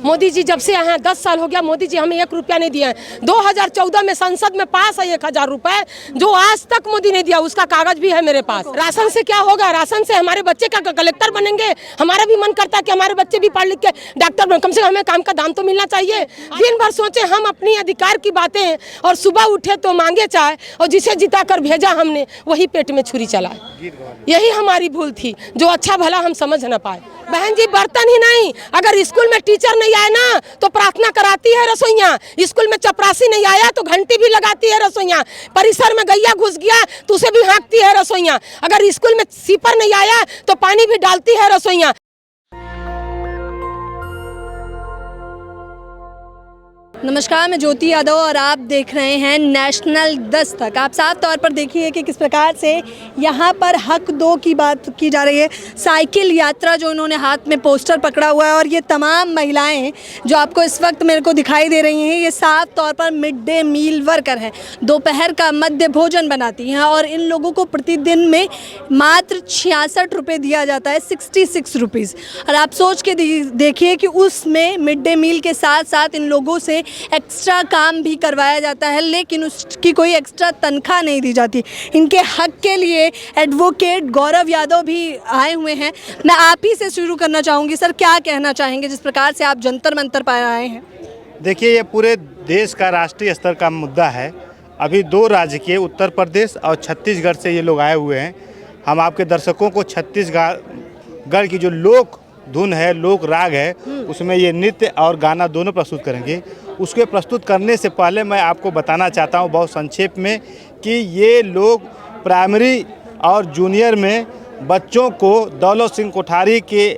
मोदी जी जब से आए हैं 10 साल हो गया, मोदी जी हमें 1 रुपया नहीं दिए हैं। 2014 में संसद में पास है 1000 रुपए, जो आज तक मोदी ने दिया, उसका कागज भी है मेरे पास। राशन से क्या होगा? राशन से हमारे बच्चे का कलेक्टर बनेंगे। हमारा भी मन करता है कि हमारे बच्चे भी पढ़ लिख के डॉक्टर बने, कम से कम हमें काम का दाम तो मिलना चाहिए। दिन भर सोचे हम अपनी अधिकार की बातें, और सुबह उठे तो मांगे चाय, और जिसे जिता कर भेजा हमने वही पेट में छुरी चलाए। यही हमारी भूल थी जो अच्छा भला हम समझ न पाए। बहन जी, बर्तन ही नहीं, अगर स्कूल में टीचर नहीं आए ना तो प्रार्थना कराती है रसोइया। स्कूल में चपरासी नहीं आया तो घंटी भी लगाती है रसोइया। परिसर में गैया घुस गया तो उसे भी हाँकती है रसोइया। अगर स्कूल में सीपर नहीं आया तो पानी भी डालती है रसोइया। नमस्कार, मैं ज्योति यादव और आप देख रहे हैं नेशनल दस्तक। आप साफ तौर पर देखिए कि किस प्रकार से यहाँ पर हक दो की बात की जा रही है। साइकिल यात्रा जो इन्होंने हाथ में पोस्टर पकड़ा हुआ है, और ये तमाम महिलाएं जो आपको इस वक्त मेरे को दिखाई दे रही हैं, ये साफ तौर पर मिड डे मील वर्कर हैं। दोपहर का मध्य भोजन बनाती हैं और इन लोगों को प्रतिदिन में मात्र 66 रुपये दिया जाता है, 66 रुपीज़। और आप सोच के देखिए कि उसमें मिड डे मील के साथ साथ इन लोगों से एक्स्ट्रा काम भी करवाया जाता है, लेकिन उसकी कोई एक्स्ट्रा तनख्वाह नहीं दी जाती। इनके हक के लिए एडवोकेट गौरव यादव भी आए हुए हैं। मैं आप ही से शुरू करना चाहूँगी। सर, क्या कहना चाहेंगे जिस प्रकार से आप जंतर मंतर पर आए हैं? देखिए, ये पूरे देश का राष्ट्रीय स्तर का मुद्दा है। अभी 2 राज्य के, उत्तर प्रदेश और छत्तीसगढ़ से ये लोग आए हुए हैं। हम आपके दर्शकों को छत्तीसगढ़ की जो लोक धुन है, लोक राग है, उसमें ये नृत्य और गाना दोनों प्रस्तुत करेंगे। उसके प्रस्तुत करने से पहले मैं आपको बताना चाहता हूँ बहुत संक्षेप में कि ये लोग प्राइमरी और जूनियर में बच्चों को दौलत सिंह कोठारी के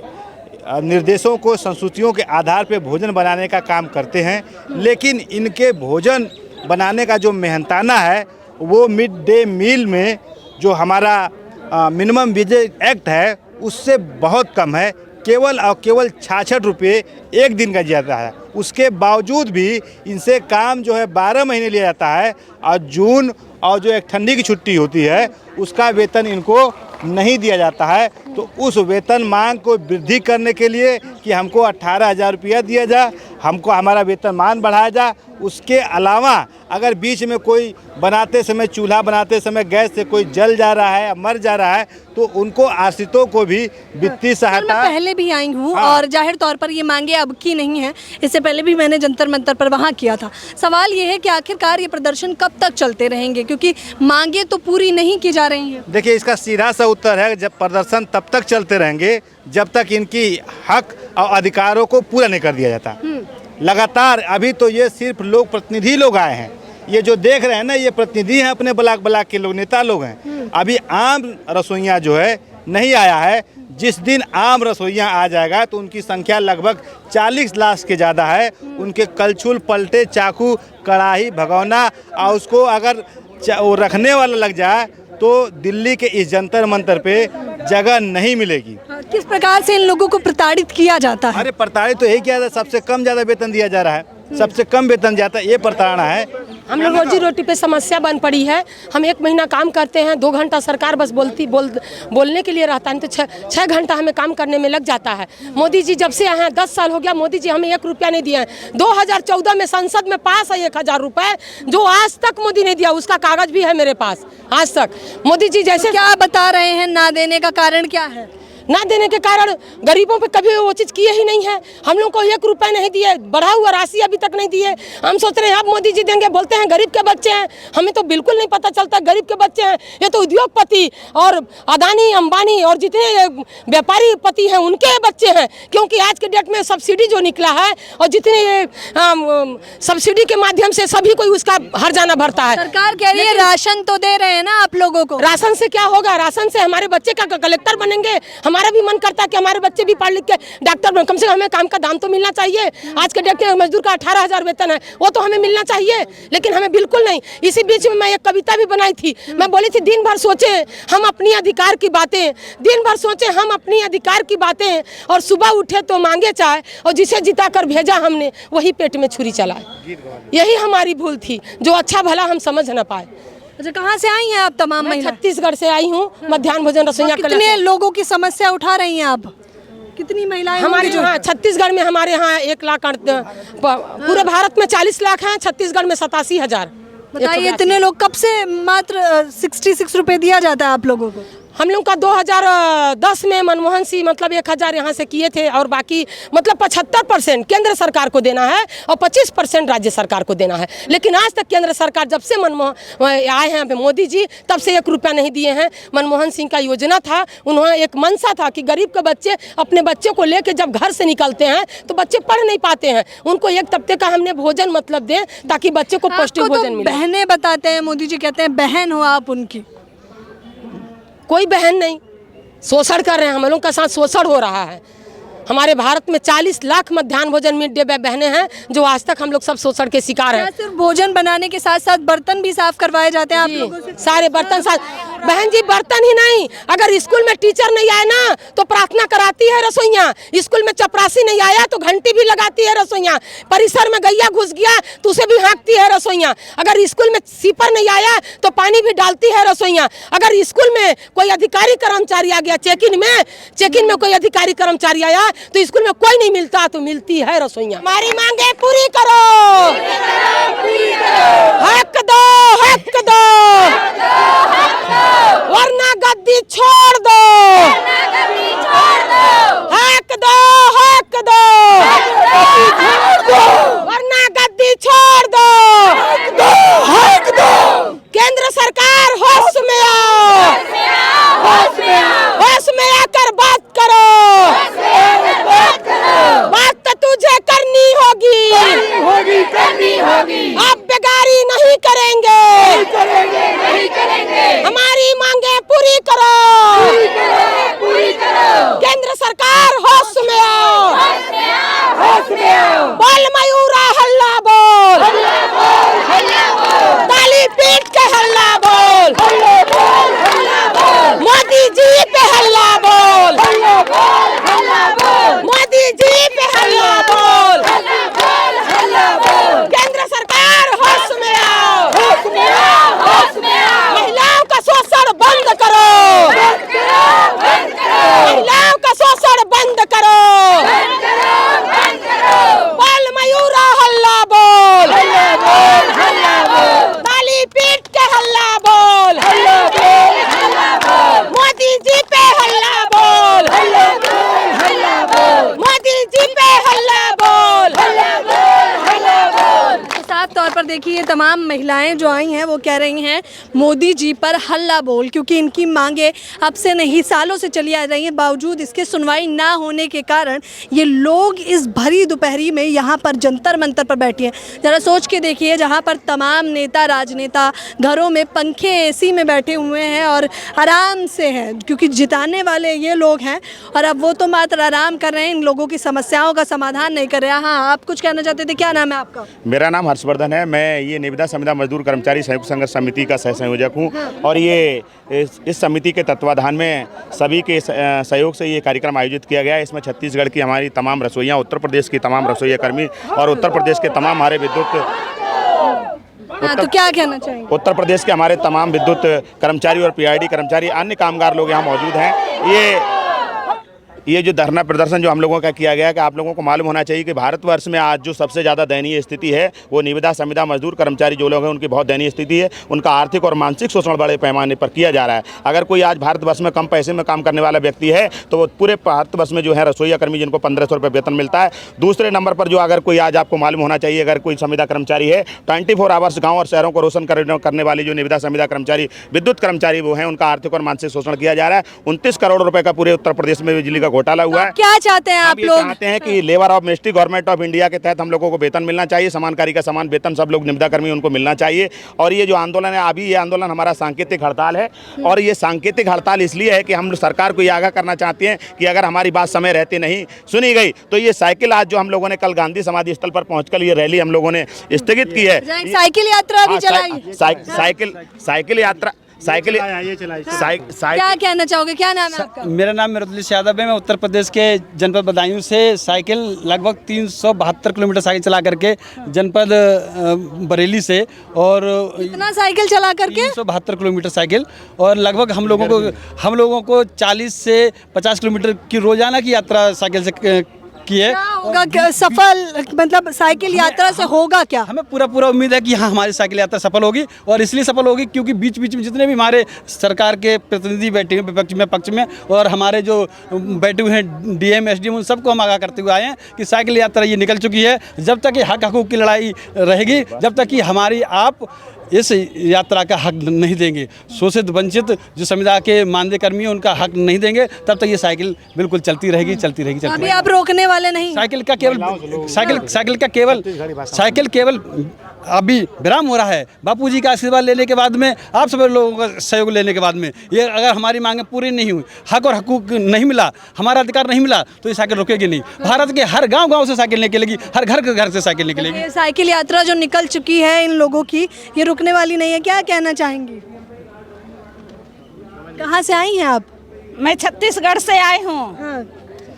निर्देशों को, संस्कृतियों के आधार पर भोजन बनाने का काम करते हैं। लेकिन इनके भोजन बनाने का जो मेहनताना है वो मिड डे मील में जो हमारा मिनिमम वेज एक्ट है उससे बहुत कम है। केवल और केवल 66 रुपये एक दिन का जाता है। उसके बावजूद भी इनसे काम जो है 12 महीने लिया जाता है, और जून और जो एक ठंडी की छुट्टी होती है उसका वेतन इनको नहीं दिया जाता है। तो उस वेतन मांग को वृद्धि करने के लिए कि हमको 18,000 रुपया दिया जाए, हमको हमारा वेतनमान बढ़ाया जाए। उसके अलावा अगर बीच में कोई बनाते समय, चूल्हा बनाते समय गैस से कोई जल जा रहा है या मर जा रहा है तो उनको आश्रितों को भी वित्तीय सहायता। मैं पहले भी आई हूँ और जाहिर तौर पर ये मांगे अब की नहीं है, इससे पहले भी मैंने जंतर मंतर पर वहाँ किया था। सवाल ये है कि आखिरकार ये प्रदर्शन कब तक चलते रहेंगे, क्योंकि मांगे तो पूरी नहीं की जा रही हैं। देखिए, इसका सीधा सा उत्तर है जब प्रदर्शन तब तक चलते रहेंगे जब तक इनकी हक और अधिकारों को पूरा नहीं कर दिया जाता। लगातार अभी तो ये सिर्फ लोग प्रतिनिधि लोग आए हैं, ये जो देख रहे हैं ना, ये प्रतिनिधि हैं, अपने ब्लॉक के लोग, नेता लोग हैं। अभी आम रसोइया जो है नहीं आया है। जिस दिन आम रसोइया आ जाएगा तो उनकी संख्या लगभग 40 लाख के ज़्यादा है। उनके कलछुल, पलटे, चाकू, कढ़ाई, भगोना, और उसको अगर वो रखने वाला लग जाए तो दिल्ली के इस जंतर मंतर पे जगह नहीं मिलेगी। किस प्रकार से इन लोगों को प्रताड़ित किया जाता है? अरे प्रताड़ित तो यही किया जाता है, सबसे कम ज़्यादा वेतन दिया जा रहा है, सबसे कम वेतन जाता है, ये प्रताड़ना है। हम लोग रोजी रोटी पे समस्या बन पड़ी है। हम 1 महीना काम करते हैं, 2 घंटा सरकार बस बोलने के लिए रहता है, तो 6 घंटा हमें काम करने में लग जाता है। मोदी जी जब से आए हैं 10 साल हो गया, मोदी जी हमें 1 रुपया नहीं दिए हैं। 2014 में संसद में पास है 1000 रुपए, जो आज तक मोदी ने दिया, उसका कागज भी है मेरे पास आज तक। मोदी जी जैसे क्या बता रहे हैं, ना देने का कारण क्या है? ना देने के कारण गरीबों पे कभी वो चीज़ किए ही नहीं है। हम लोग को 1 रुपया नहीं दिए, बढ़ा हुआ राशि अभी तक नहीं दिए। हम सोच रहे हैं अब मोदी जी देंगे, बोलते हैं गरीब के बच्चे हैं। हमें तो बिल्कुल नहीं पता चलता गरीब के बच्चे हैं। ये तो उद्योगपति और अदानी, अंबानी और जितने व्यापारी पति हैं उनके बच्चे हैं, क्योंकि आज के डेट में सब्सिडी जो निकला है और जितने सब्सिडी के माध्यम से सभी कोई उसका हर जाना भरता है। सरकार कह रही है राशन तो दे रहे हैं ना आप लोगों को। राशन से क्या होगा? राशन से हमारे बच्चे का कलेक्टर बनेंगे। हमारा भी मन करता है कि हमारे बच्चे भी पढ़ लिख के डॉक्टर बने, कम से कम हमें काम का दाम तो मिलना चाहिए। आज के डेट में मजदूर का 18,000 वेतन है, वो तो हमें मिलना चाहिए, लेकिन हमें बिल्कुल नहीं। इसी बीच में मैं एक कविता भी बनाई थी। मैं बोली थी, दिन भर सोचे हम अपनी अधिकार की बातें, दिन भर सोचे हम अपनी अधिकार की बातें, और सुबह उठे तो मांगे चाय, और जिसे जिता कर भेजा हमने वही पेट में छुरी चलाए। यही हमारी भूल थी जो अच्छा भला हम समझ न पाए। अच्छा, कहाँ से आई हैं आप तमाम महिला? छत्तीसगढ़ से आई हूँ। मध्याह्न भोजन रसोइया। कितने लोगों की समस्या उठा रही हैं आप? कितनी महिलाएं हमारे होंगी जो यहाँ छत्तीसगढ़ में हमारे यहाँ 1 लाख पूरे भारत में 40 लाख हैं, छत्तीसगढ़ में 87,000। बताइए इतने लोग कब से मात्र 66 रुपए दिया जाता है आप लोगों को? हम लोग का 2010 में मनमोहन सिंह मतलब 1,000 यहाँ से किए थे और बाकी मतलब 75% केंद्र सरकार को देना है और 25% राज्य सरकार को देना है। लेकिन आज तक केंद्र सरकार जब से आए हैं मोदी जी तब से 1 रुपया नहीं दिए हैं। मनमोहन सिंह का योजना था, उन्होंने एक मंशा था कि गरीब के बच्चे अपने बच्चे को लेकर जब घर से निकलते हैं तो बच्चे पढ़ नहीं पाते हैं, उनको एक तबके का हमने भोजन मतलब दें ताकि बच्चे को पौष्टिक भोजन मिले। बहनें बताते हैं, मोदी जी कहते हैं बहन हो आप उनकी। कोई बहन नहीं, शोषण कर रहे हैं, हम लोगों का साथ शोषण हो रहा है। हमारे भारत में 40 लाख मध्याह्न भोजन मिड डे बहनें हैं जो आज तक हम लोग सब शोषण के शिकार हैं। सिर्फ भोजन बनाने के साथ साथ बर्तन भी साफ करवाए जाते हैं आप लोगों से? सारे बर्तन साफ। बहन जी बर्तन ही नहीं, अगर स्कूल में टीचर नहीं आए ना तो प्रार्थना कराती है रसोइयाँ, स्कूल में चपरासी नहीं आया तो घंटी भी लगाती है रसोइयाँ, परिसर में गैया घुस गया तो उसे भी हाँकती है रसोइयाँ, अगर स्कूल में सीपर नहीं आया तो पानी भी डालती है रसोइयाँ, अगर स्कूल में कोई अधिकारी कर्मचारी आ गया चेक इन में कोई अधिकारी कर्मचारी आया तो स्कूल में कोई नहीं मिलता तो मिलती है रसोइयाँ। हमारी मांगे पूरी करो, हक दो, हक दो, वरना गद्दी छोड़ दो, हक दो, हक दो, वरना गद्दी छोड़ दो, हक दो। केंद्र सरकार होश में आओ, होश में आकर बात करो, बात तो तुझे करनी होगी, आप बेगारी नहीं करेंगे, हमारी मांगे पूरी करो, केंद्र सरकार होश में आओ, बोल मयूरा हल्ला बोल, ताली पीट के हल्ला बोल, मोदी जी पे हल्ला बोल, मोदी जी पे हल्ला बोल, केंद्र सरकार होश में आओ, महिलाओं का शोषण बंद करो, महिलाओं का शोषण बंद करो, बोल मयूरा हल्ला बोल, ताली पीट के हल्ला बोल, मोदी जी पे हल्ला बोल, मोदी जी पे हल्ला बोल। तो साफ तौर पर देखिए तमाम महिलाएं जो आई हैं वो कह रही हैं मोदी जी पर हल्ला बोल, क्योंकि इनकी मांगे अब से नहीं सालों से चली आ रही हैं। बावजूद इसके सुनवाई ना होने के कारण ये लोग इस भरी दोपहरी में यहाँ पर जंतर मंतर पर बैठे हैं। ज़रा सोच के देखिए, जहाँ पर तमाम नेता राजनेता घरों में पंखे एसी में बैठे हुए हैं और आराम से हैं, क्योंकि जिताने वाले ये लोग हैं और अब वो तो मात्र आराम कर रहे हैं, इन लोगों की समस्याओं का समाधान नहीं कर रहे हैं। हाँ, आप कुछ कहना चाहते थे, क्या नाम है आपका? मेरा नाम हर्षवर्धन है, मैं ये निविदा संविदा मजदूर कर्मचारी संयुक्त संघर्ष समिति का सह संयोजक हूँ और ये इस समिति के तत्वाधान में सभी के सहयोग से ये कार्यक्रम आयोजित किया गया है। इसमें छत्तीसगढ़ की हमारी तमाम रसोइयाँ, उत्तर प्रदेश की तमाम रसोइया कर्मी और उत्तर प्रदेश के तमाम हमारे विद्युत तो क्या कहना चाहेंगे? उत्तर प्रदेश के हमारे तमाम विद्युत कर्मचारी और पीआईडी कर्मचारी, अन्य कामगार लोग यहाँ मौजूद हैं। ये जो धरना प्रदर्शन जो हम लोगों का किया गया कि आप लोगों को मालूम होना चाहिए कि भारतवर्ष में आज जो सबसे ज़्यादा दयनीय स्थिति है वो निविदा संविदा मजदूर कर्मचारी जो लोग हैं उनकी बहुत दयनीय स्थिति है। उनका आर्थिक और मानसिक शोषण बड़े पैमाने पर किया जा रहा है। अगर कोई आज भारतवर्ष में कम पैसे में काम करने वाला व्यक्ति है तो वो पूरे भारतवर्ष में जो है रसोइया कर्मी जिनको 1500 रुपये वेतन मिलता है। दूसरे नंबर पर जो अगर कोई आज आपको मालूम होना चाहिए, अगर कोई संविदा कर्मचारी है 24 आवर्स गाँव और शहरों को रोशन करने वाली जो निविदा संविदा कर्मचारी विद्युत कर्मचारी वो हैं, उनका आर्थिक और मानसिक शोषण किया जा रहा है। 29 करोड़ रुपये का पूरे उत्तर प्रदेश में बिजली का घोटाला हुआ है। क्या चाहते हैं आप लोग? चाहते हैं कि labour of ministry government of India के तहत हम लोगों को वेतन मिलना चाहिए, समान कार्य का समान वेतन सब लोग निविदा कर्मी उनको मिलना चाहिए। और ये जो आंदोलन है, अभी ये आंदोलन हमारा सांकेतिक हड़ताल है और ये सांकेतिक हड़ताल इसलिए है कि हम सरकार को ये आगाह करना चाहते हैं कि अगर हमारी बात समय रहते नहीं सुनी गई तो ये साइकिल आज जो हम लोगों ने कल गांधी समाधि स्थल पर पहुंचकर ये रैली हम लोगों ने स्थगित की है। साइकिल यात्रा भी चलाई। साइकिल ये चलाइए। क्या कहना चाहोगे, क्या नाम है आपका? मेरा नाम मिरुद्लिश यादव है। मैं उत्तर प्रदेश के जनपद बदायूं से साइकिल लगभग 372 किलोमीटर साइकिल चला करके जनपद बरेली से, और इतना साइकिल चला करके 372 किलोमीटर साइकिल, और लगभग हम लोगों को 40 से 50 किलोमीटर की रोजाना की यात्रा साइकिल से की है। क्या होगा, क्या सफल, मतलब साइकिल यात्रा से होगा क्या? हमें पूरा उम्मीद है कि हाँ, हमारी साइकिल यात्रा सफल होगी, और इसलिए सफल होगी क्योंकि बीच बीच में जितने भी हमारे सरकार के प्रतिनिधि बैठे हैं विपक्ष में पक्ष में, और हमारे जो बैठे हुए हैं डीएम एसडीएम, उन सबको हम आगाह करते हुए आए हैं कि साइकिल यात्रा ये निकल चुकी है। जब तक ये हक हकूक़ की लड़ाई रहेगी, जब तक कि हमारी आप इस यात्रा का हक नहीं देंगे, शोषित वंचित जो समुदाय के मानदेय कर्मी हैं उनका हक नहीं देंगे, तब तक ये साइकिल बिल्कुल चलती रहेगी। अभी आप रोकने वाले नहीं? साइकिल का केवल अभी विराम हो रहा है। बापूजी का आशीर्वाद लेने के बाद में, आप सभी लोगों का सहयोग लेने के बाद में, ये अगर हमारी मांगें पूरी नहीं हुई, हक और हकूक नहीं मिला, हमारा अधिकार नहीं मिला, तो ये साइकिल रुकेगी नहीं। भारत के हर गांव से साइकिल निकलेगी, हर घर से साइकिल निकलेगी। ये साइकिल यात्रा जो निकल चुकी है इन लोगों की, ये रुकने वाली नहीं है। क्या कहना चाहेंगी? कहाँ से आई हैं आप? मैं छत्तीसगढ़ से आई हूँ। हाँ,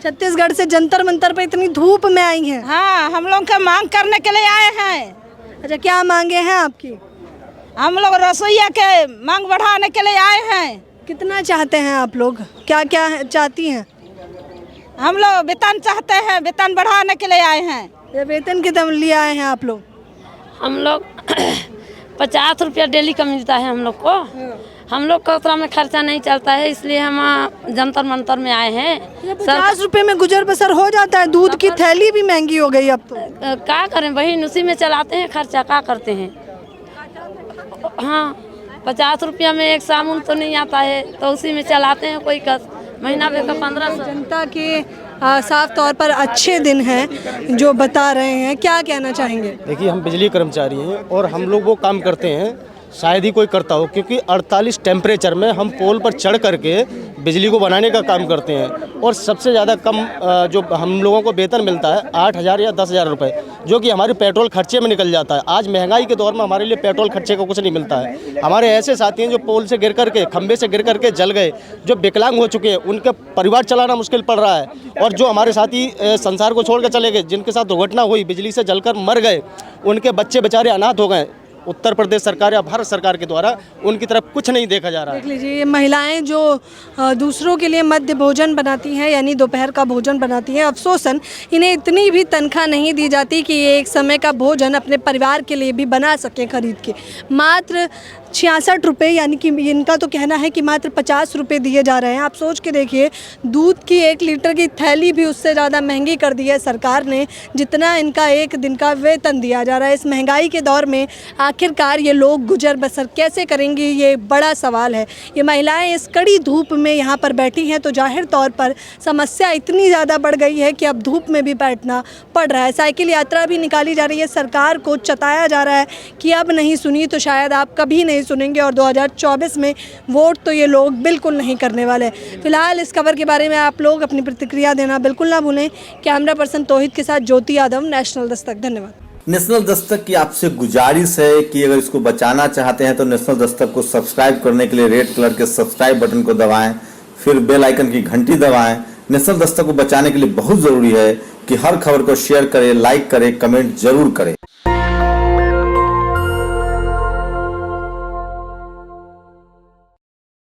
छत्तीसगढ़ से जंतर मंतर पे इतनी धूप में आई हैं। हाँ, हम लोग का मांग करने के लिए आए हैं। अच्छा, क्या मांगे हैं आपकी? हम लोग रसोईया के मांग बढ़ाने के लिए आए हैं। कितना चाहते हैं आप लोग, क्या क्या चाहती हैं? हम लोग वेतन चाहते हैं, वेतन बढ़ाने के लिए आए हैं। ये वेतन कितना लिए आए हैं आप लोग? हम लोग 50 रुपया डेली का मिलता है हम लोग को। हम लोग का उतना में खर्चा नहीं चलता है, इसलिए हम जंतर मंतर में आए हैं। 50 रुपए में गुजर बसर हो जाता है? दूध की थैली भी महंगी हो गई अब तो। क्या करें बहन, उसी में चलाते हैं खर्चा, क्या करते हैं। हाँ, 50 रुपया में एक साबुन तो नहीं आता है, तो उसी में चलाते हैं। कोई कस महीना भर का 1500। जनता के साफ तौर पर अच्छे दिन हैं जो बता रहे हैं, क्या कहना चाहेंगे? देखिए, हम बिजली कर्मचारी हैं और हम लोग वो काम करते हैं, शायद ही कोई करता हो, क्योंकि 48 टेम्परेचर में हम पोल पर चढ़ करके बिजली को बनाने का काम करते हैं। और सबसे ज़्यादा कम जो हम लोगों को वेतन मिलता है 8,000 या 10,000 रुपये, जो कि हमारे पेट्रोल खर्चे में निकल जाता है। आज महंगाई के दौर में हमारे लिए पेट्रोल खर्चे का कुछ नहीं मिलता है। हमारे ऐसे साथी हैं जो पोल से गिर करके, खंभे से गिर करके जल गए, जो विकलांग हो चुके हैं, उनका परिवार चलाना मुश्किल पड़ रहा है। और जो हमारे साथी संसार को छोड़ कर चले गए, जिनके साथ दुर्घटना हुई, बिजली से जलकर मर गए, उनके बच्चे बेचारे अनाथ हो गए। उत्तर प्रदेश सरकार या भारत सरकार के द्वारा उनकी तरफ कुछ नहीं देखा जा रहा है। देख लीजिए, ये महिलाएं जो दूसरों के लिए मध्य भोजन बनाती हैं, यानी दोपहर का भोजन बनाती हैं, अफसोसन इन्हें इतनी भी तनख्वाह नहीं दी जाती कि ये एक समय का भोजन अपने परिवार के लिए भी बना सकें खरीद के। मात्र 66 रुपये, यानी कि इनका तो कहना है कि मात्र 50 रुपये दिए जा रहे हैं। आप सोच के देखिए, दूध की 1 लीटर की थैली भी उससे ज़्यादा महंगी कर दी है सरकार ने, जितना इनका एक दिन का वेतन दिया जा रहा है। इस महंगाई के दौर में आखिरकार ये लोग गुजर बसर कैसे करेंगी, ये बड़ा सवाल है। ये महिलाएं इस कड़ी धूप में यहाँ पर बैठी हैं, तो जाहिर तौर पर समस्या इतनी ज़्यादा बढ़ गई है कि अब धूप में भी बैठना पड़ रहा है। साइकिल यात्रा भी निकाली जा रही है, सरकार को चताया जा रहा है कि अब नहीं सुनी तो शायद आप कभी नहीं सुनेंगे, और 2024 में वोट तो ये लोग बिल्कुल नहीं करने वाले। फिलहाल इस खबर के बारे में आप लोग अपनी प्रतिक्रिया देना बिल्कुल ना भूलें। कैमरा पर्सन तौहीद के साथ ज्योति यादव, नेशनल दस्तक। धन्यवाद। नेशनल दस्तक की आपसे गुजारिश है कि अगर इसको बचाना चाहते हैं तो नेशनल दस्तक को सब्सक्राइब करने के लिए रेड कलर के सब्सक्राइब बटन को दबाएं, फिर बेल आइकन की घंटी दबाएं। नेशनल दस्तक को बचाने के लिए बहुत जरूरी है कि हर खबर को शेयर करें, लाइक करें, कमेंट जरूर करें।